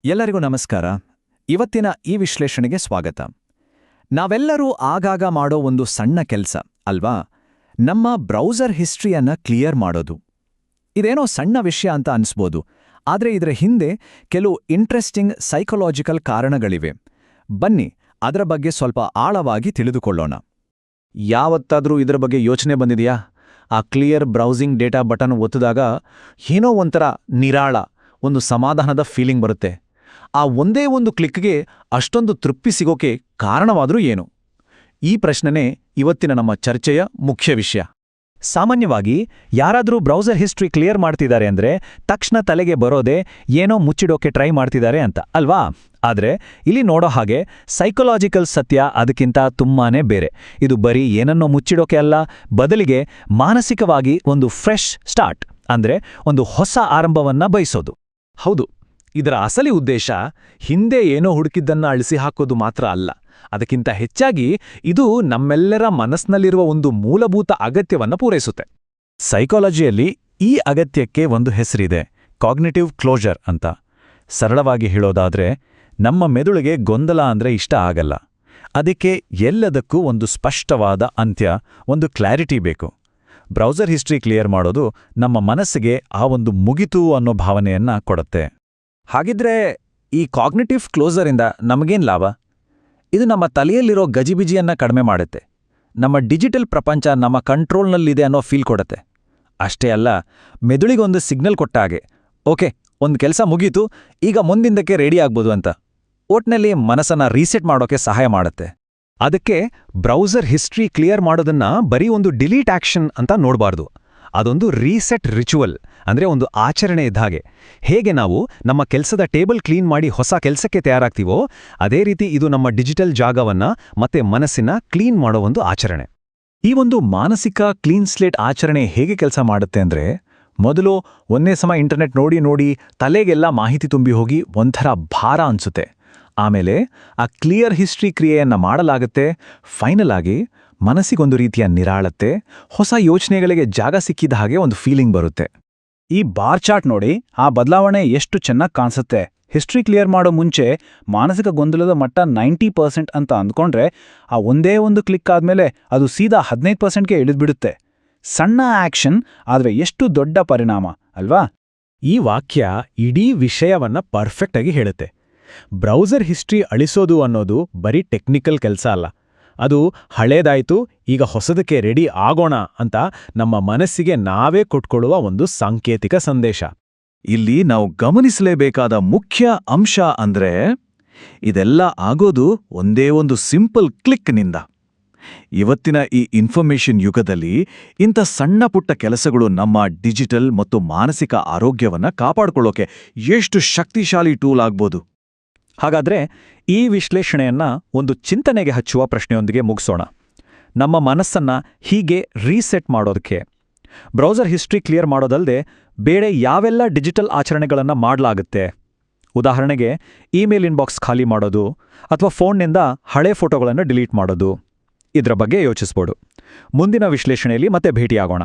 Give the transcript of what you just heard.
ಎಲ್ಲರಿಗೂ ನಮಸ್ಕಾರ. ಇವತ್ತಿನ ಈ ವಿಶ್ಲೇಷಣೆಗೆ ಸ್ವಾಗತ. ನಾವೆಲ್ಲರೂ ಆಗಾಗ ಮಾಡೋ ಒಂದು ಸಣ್ಣ ಕೆಲಸ ಅಲ್ವಾ, ನಮ್ಮ ಬ್ರೌಸರ್ ಹಿಸ್ಟ್ರಿಯನ್ನ ಕ್ಲಿಯರ್ ಮಾಡೋದು. ಇದೇನೋ ಸಣ್ಣ ವಿಷಯ ಅಂತ ಅನ್ಸ್ಬೋದು, ಆದರೆ ಇದರ ಹಿಂದೆ ಕೆಲವು ಇಂಟ್ರೆಸ್ಟಿಂಗ್ ಸೈಕಲಾಜಿಕಲ್ ಕಾರಣಗಳಿವೆ. ಬನ್ನಿ ಅದರ ಬಗ್ಗೆ ಸ್ವಲ್ಪ ಆಳವಾಗಿ ತಿಳಿದುಕೊಳ್ಳೋಣ. ಯಾವತ್ತಾದ್ರೂ ಇದರ ಬಗ್ಗೆ ಯೋಚನೆ ಬಂದಿದೆಯಾ? ಆ ಕ್ಲಿಯರ್ ಬ್ರೌಸಿಂಗ್ ಡೇಟಾ ಬಟನ್ ಒತ್ತಿದಾಗ ಏನೋ ಒಂಥರ ನಿರಾಳ, ಒಂದು ಸಮಾಧಾನದ ಫೀಲಿಂಗ್ ಬರುತ್ತೆ. ಆ ಒಂದೇ ಒಂದು ಕ್ಲಿಕ್ಗೆ ಅಷ್ಟೊಂದು ತೃಪ್ತಿ ಸಿಗೋಕೆ ಕಾರಣವಾದ್ರೂ ಏನು? ಈ ಪ್ರಶ್ನೆನೇ ಇವತ್ತಿನ ನಮ್ಮ ಚರ್ಚೆಯ ಮುಖ್ಯ ವಿಷಯ. ಸಾಮಾನ್ಯವಾಗಿ ಯಾರಾದರೂ ಬ್ರೌಸರ್ ಹಿಸ್ಟ್ರಿ ಕ್ಲಿಯರ್ ಮಾಡ್ತಿದ್ದಾರೆ ಅಂದ್ರೆ ತಕ್ಷಣ ತಲೆಗೆ ಬರೋದೇ ಏನೋ ಮುಚ್ಚಿಡೋಕೆ ಟ್ರೈ ಮಾಡ್ತಿದ್ದಾರೆ ಅಂತ ಅಲ್ವಾ? ಆದ್ರೆ ಇಲ್ಲಿ ನೋಡೋ ಹಾಗೆ ಸೈಕಲಾಜಿಕಲ್ ಸತ್ಯ ಅದಕ್ಕಿಂತ ತುಂಬಾನೇ ಬೇರೆ. ಇದು ಬರೀ ಏನನ್ನೋ ಮುಚ್ಚಿಡೋಕೆ ಅಲ್ಲ, ಬದಲಿಗೆ ಮಾನಸಿಕವಾಗಿ ಒಂದು ಫ್ರೆಶ್ ಸ್ಟಾರ್ಟ್, ಅಂದ್ರೆ ಒಂದು ಹೊಸ ಆರಂಭವನ್ನ ಬಯಸೋದು. ಹೌದು, ಇದರ ಅಸಲಿ ಉದ್ದೇಶ ಹಿಂದೆ ಏನೋ ಹುಡುಕಿದ್ದನ್ನ ಅಳಿಸಿ ಹಾಕೋದು ಮಾತ್ರ ಅಲ್ಲ. ಅದಕ್ಕಿಂತ ಹೆಚ್ಚಾಗಿ ಇದು ನಮ್ಮೆಲ್ಲರ ಮನಸ್ಸಿನಲ್ಲಿರುವ ಒಂದು ಮೂಲಭೂತ ಅಗತ್ಯವನ್ನ ಪೂರೈಸುತ್ತೆ. ಸೈಕಾಲಜಿಯಲ್ಲಿ ಈ ಅಗತ್ಯಕ್ಕೆ ಒಂದು ಹೆಸರಿದೆ, ಕಾಗ್ನಿಟಿವ್ ಕ್ಲೋಜರ್ ಅಂತ. ಸರಳವಾಗಿ ಹೇಳೋದಾದ್ರೆ, ನಮ್ಮ ಮೆದುಳಿಗೆ ಗೊಂದಲ ಅಂದ್ರೆ ಇಷ್ಟ ಆಗಲ್ಲ. ಅದಕ್ಕೆ ಎಲ್ಲದಕ್ಕೂ ಒಂದು ಸ್ಪಷ್ಟವಾದ ಅಂತ್ಯ, ಒಂದು ಕ್ಲಾರಿಟಿ ಬೇಕು. ಬ್ರೌಸರ್ ಹಿಸ್ಟ್ರಿ ಕ್ಲಿಯರ್ ಮಾಡೋದು ನಮ್ಮ ಮನಸ್ಸಿಗೆ ಆ ಒಂದು ಮುಗಿತು ಅನ್ನೋ ಭಾವನೆಯನ್ನ ಕೊಡುತ್ತೆ. ಹಾಗಿದ್ರೆ ಈ ಕಾಗ್ನಿಟಿವ್ ಕ್ಲೋಸರಿಂದ ನಮಗೇನ್ ಲಾಭ? ಇದು ನಮ್ಮ ತಲೆಯಲ್ಲಿರೋ ಗಜಿಬಿಜಿಯನ್ನ ಕಡಿಮೆ ಮಾಡುತ್ತೆ. ನಮ್ಮ ಡಿಜಿಟಲ್ ಪ್ರಪಂಚ ನಮ್ಮ ಕಂಟ್ರೋಲ್ನಲ್ಲಿದೆ ಅನ್ನೋ ಫೀಲ್ ಕೊಡುತ್ತೆ. ಅಷ್ಟೇ ಅಲ್ಲ, ಮೆದುಳಿಗೊಂದು ಸಿಗ್ನಲ್ ಕೊಟ್ಟಾಗೆ, ಓಕೆ, ಒಂದು ಕೆಲಸ ಮುಗೀತು, ಈಗ ಮುಂದಿಂದಕ್ಕೆ ರೆಡಿ ಆಗ್ಬೋದು ಅಂತ ಒಟ್ನಲ್ಲಿ ಮನಸ್ಸನ್ನ ರೀಸೆಟ್ ಮಾಡೋಕೆ ಸಹಾಯ ಮಾಡುತ್ತೆ. ಅದಕ್ಕೆ ಬ್ರೌಸರ್ ಹಿಸ್ಟ್ರಿ ಕ್ಲಿಯರ್ ಮಾಡೋದನ್ನ ಬರೀ ಒಂದು ಡಿಲೀಟ್ ಆಕ್ಷನ್ ಅಂತ ನೋಡಬಾರ್ದು. ಅದೊಂದು ರೀಸೆಟ್ ರಿಚುವಲ್, ಅಂದ್ರೆ ಒಂದು ಆಚರಣೆ ಇದ್ದಾಗೆ. ಹೇಗೆ ನಾವು ನಮ್ಮ ಕೆಲಸದ ಟೇಬಲ್ ಕ್ಲೀನ್ ಮಾಡಿ ಹೊಸ ಕೆಲಸಕ್ಕೆ ತಯಾರಾಗ್ತೀವೋ, ಅದೇ ರೀತಿ ಇದು ನಮ್ಮ ಡಿಜಿಟಲ್ ಜಾಗವನ್ನ ಮತ್ತೆ ಮನಸ್ಸಿನ ಕ್ಲೀನ್ ಮಾಡೋ ಒಂದು ಆಚರಣೆ. ಈ ಒಂದು ಮಾನಸಿಕ ಕ್ಲೀನ್ ಸ್ಲೇಟ್ ಆಚರಣೆ ಹೇಗೆ ಕೆಲಸ ಮಾಡುತ್ತೆ ಅಂದ್ರೆ, ಮೊದಲು ಒಂದೇ ಸಮ ಇಂಟರ್ನೆಟ್ ನೋಡಿ ನೋಡಿ ತಲೆಗೆಲ್ಲ ಮಾಹಿತಿ ತುಂಬಿ ಹೋಗಿ ಒಂಥರ ಭಾರ ಅನ್ಸುತ್ತೆ. ಆಮೇಲೆ ಆ ಕ್ಲಿಯರ್ ಹಿಸ್ಟ್ರಿ ಕ್ರಿಯೆಯನ್ನ ಮಾಡಲಾಗುತ್ತೆ. ಫೈನಲ್ ಆಗಿ ಮನಸ್ಸಿಗೊಂದು ರೀತಿಯ ನಿರಾಳತೆ, ಹೊಸ ಯೋಚನೆಗಳಿಗೆ ಜಾಗ ಸಿಕ್ಕಿದ ಹಾಗೆ ಒಂದು ಫೀಲಿಂಗ್ ಬರುತ್ತೆ. ಈ ಬಾರ್ ಚಾರ್ಟ್ ನೋಡಿ, ಆ ಬದಲಾವಣೆ ಎಷ್ಟು ಚೆನ್ನಾಗಿ ಕಾಣಿಸುತ್ತೆ. ಹಿಸ್ಟ್ರಿ ಕ್ಲಿಯರ್ ಮಾಡೋ ಮುಂಚೆ ಮಾನಸಿಕ ಗೊಂದಲದ ಮಟ್ಟ 90% ಅಂತ ಅಂದ್ಕೊಂಡ್ರೆ, ಆ ಒಂದೇ ಒಂದು ಕ್ಲಿಕ್ ಆದ್ಮೇಲೆ ಅದು ಸೀದಾ 15%ಗೆ ಇಳಿದ್ಬಿಡುತ್ತೆ. ಸಣ್ಣ ಆಕ್ಷನ್ ಆದ್ರೆ ಎಷ್ಟು ದೊಡ್ಡ ಪರಿಣಾಮ ಅಲ್ವಾ? ಈ ವಾಕ್ಯ ಇಡೀ ವಿಷಯವನ್ನ ಪರ್ಫೆಕ್ಟ್ ಆಗಿ ಹೇಳುತ್ತೆ. ಬ್ರೌಸರ್ ಹಿಸ್ಟ್ರಿ ಅಳಿಸೋದು ಅನ್ನೋದು ಬರೀ ಟೆಕ್ನಿಕಲ್ ಕೆಲಸ ಅಲ್ಲ. ಅದು ಹಳೇದಾಯ್ತು, ಈಗ ಹೊಸದಕ್ಕೆ ರೆಡಿ ಆಗೋಣ ಅಂತ ನಮ್ಮ ಮನಸ್ಸಿಗೆ ನಾವೇ ಕೊಟ್ಕೊಳ್ಳುವ ಒಂದು ಸಾಂಕೇತಿಕ ಸಂದೇಶ. ಇಲ್ಲಿ ನಾವು ಗಮನಿಸಲೇಬೇಕಾದ ಮುಖ್ಯ ಅಂಶ ಅಂದ್ರೆ, ಇದೆಲ್ಲ ಆಗೋದು ಒಂದೇ ಒಂದು ಸಿಂಪಲ್ ಕ್ಲಿಕ್ನಿಂದ. ಇವತ್ತಿನ ಈ ಇನ್ಫಾರ್ಮೇಷನ್ ಯುಗದಲ್ಲಿ ಇಂಥ ಸಣ್ಣ ಪುಟ್ಟ ಕೆಲಸಗಳು ನಮ್ಮ ಡಿಜಿಟಲ್ ಮತ್ತು ಮಾನಸಿಕ ಆರೋಗ್ಯವನ್ನ ಕಾಪಾಡ್ಕೊಳ್ಳೋಕೆ ಎಷ್ಟು ಶಕ್ತಿಶಾಲಿ ಟೂಲ್ ಆಗ್ಬೋದು. ಹಾಗಾದ್ರೆ ಈ ವಿಶ್ಲೇಷಣೆಯನ್ನ ಒಂದು ಚಿಂತನೆಗೆ ಹಚ್ಚುವ ಪ್ರಶ್ನೆಯೊಂದಿಗೆ ಮುಗಿಸೋಣ. ನಮ್ಮ ಮನಸ್ಸನ್ನ ಹೀಗೆ ರೀಸೆಟ್ ಮಾಡೋದಕ್ಕೆ ಬ್ರೌಸರ್ ಹಿಸ್ಟ್ರಿ ಕ್ಲಿಯರ್ ಮಾಡೋದಲ್ಲದೆ ಬೇರೆ ಯಾವೆಲ್ಲ ಡಿಜಿಟಲ್ ಆಚರಣೆಗಳನ್ನು ಮಾಡಲಾಗುತ್ತೆ? ಉದಾಹರಣೆಗೆ ಇಮೇಲ್ ಇನ್ಬಾಕ್ಸ್ ಖಾಲಿ ಮಾಡೋದು, ಅಥವಾ ಫೋನ್ನಿಂದ ಹಳೆ ಫೋಟೋಗಳನ್ನು ಡಿಲೀಟ್ ಮಾಡೋದು. ಇದರ ಬಗ್ಗೆ ಯೋಚಿಸ್ಬೋದು. ಮುಂದಿನ ವಿಶ್ಲೇಷಣೆಯಲ್ಲಿ ಮತ್ತೆ ಭೇಟಿಯಾಗೋಣ.